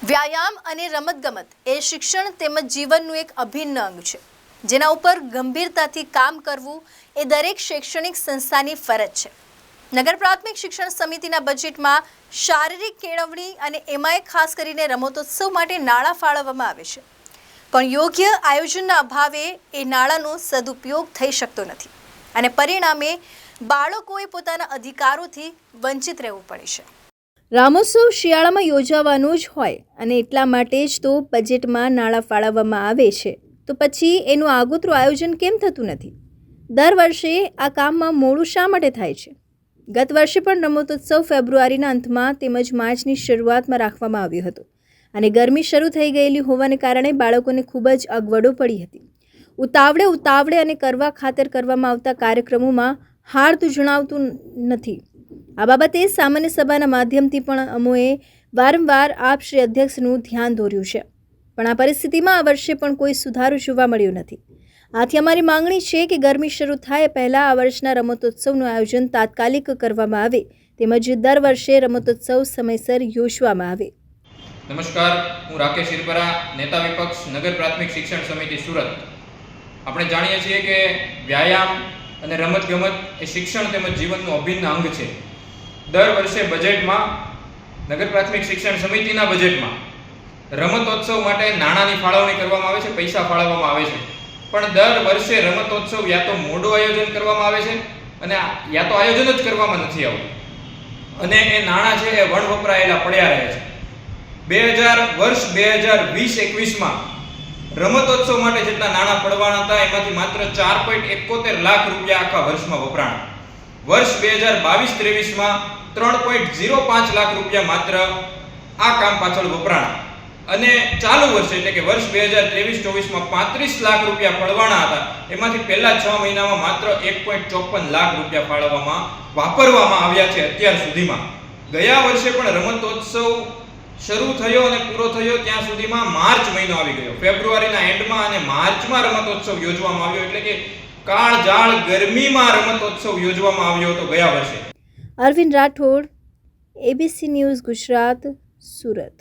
વ્યાયામ અને રમતગમત એ શિક્ષણ તેમજ જીવનનું એક અભિન્ન અંગ છે, જેના ઉપર ગંભીરતાથી કામ કરવું એ દરેક શૈક્ષણિક સંસ્થાની ફરજ છે. નગર પ્રાથમિક શિક્ષણ સમિતિના બજેટમાં શારીરિક કેળવણી અને એમાંય ખાસ કરીને રમતોત્સવ માટે નાણાં ફાળવવામાં આવે છે, પણ યોગ્ય આયોજનના અભાવે એ નાણાંનો સદુપયોગ થઈ શકતો નથી અને પરિણામે બાળકોએ પોતાના અધિકારોથી વંચિત રહેવું પડે છે. રામોત્સવ શિયાળામાં યોજાવાનો જ હોય અને એટલા માટે જ તો બજેટમાં નાણાં ફાળવવામાં આવે છે, તો પછી એનું આગોતરું આયોજન કેમ થતું નથી? દર વર્ષે આ કામમાં મોડું શા માટે થાય છે? ગત વર્ષે પણ રમતોત્સવ ફેબ્રુઆરીના અંતમાં તેમજ માર્ચની શરૂઆતમાં રાખવામાં આવ્યો હતો અને ગરમી શરૂ થઈ ગયેલી હોવાને કારણે બાળકોને ખૂબ જ અગવડો પડી હતી. ઉતાવળે અને કરવા ખાતર કરવામાં આવતા કાર્યક્રમોમાં હારતું જણાવતું નથી. આ બાબતે સામાન્ય સભાના માધ્યમથી પણ અમોએ વારંવાર આપ શ્રી અધ્યક્ષનું ધ્યાન દોર્યું છે, પણ આ પરિસ્થિતિમાં આ વર્ષે પણ કોઈ સુધારો જોવા મળ્યો નથી. આથી અમારી માંગણી છે કે ગરમી શરૂ થાય પહેલાં આ વર્ષના રમતોત્સવનું આયોજન તાત્કાલિક કરવામાં આવે તેમજ દર વર્ષે રમતોત્સવ સમયસર યોજવામાં આવે. નમસ્કાર, હું રાકેશ શિરપરા, નેતા વિપક્ષ, નગર પ્રાથમિક શિક્ષણ સમિતિ સુરત. આપણે જાણીએ છીએ કે વ્યાયામ અને રમતગમત એ શિક્ષણ તેમજ જીવનનું અભિન્ન અંગ છે. દર વર્ષે બજેટમાં નગર પ્રાથમિક શિક્ષણ સમિતિના બજેટમાં રમતોત્સવ માટે નાણાંની ફાળવણી કરવામાં આવે છે, પૈસા ફાળવવામાં આવે છે, પણ દર વર્ષે રમતોત્સવ યા તો મોડું આયોજન કરવામાં આવે છે અને યા તો આયોજન જ કરવામાં નથી આવતું અને એ નાણાં છે એ વણવપરાયેલા પડ્યા રહે છે. 2020-21માં રમતોત્સવ માટે જેટલા નાણાં પડવાના હતા એમાંથી માત્ર 4.71 લાખ રૂપિયા આખા વર્ષમાં વપરાણા. વર્ષ 2022-23માં 3.05 લાખ રૂપિયા માત્ર આ કામ પાછળ વપરાણા અને ચાલુ વર્ષે એટલે કે વર્ષ 2023-24માં 35 લાખ રૂપિયા ફળવાના હતા. એમાંથી પહેલા 6 મહિનામાં માત્ર 1.54 લાખ રૂપિયા વાપરવામાં આવ્યા છે અત્યાર સુધીમાં. ગયા વર્ષે પણ રમતોત્સવ શરૂ થયો અને પૂરો થયો ત્યાં સુધીમાં માર્ચ મહિનો આવી ગયો. ફેબ્રુઆરીના એન્ડમાં અને માર્ચમાં રમતોત્સવ યોજવામાં આવ્યો, એટલે કે કાળજાળ ગરમીમાં રમતોત્સવ યોજવામાં આવ્યો હતો ગયા વર્ષે. Arvind Rathod, ABC news Gujarat, Surat.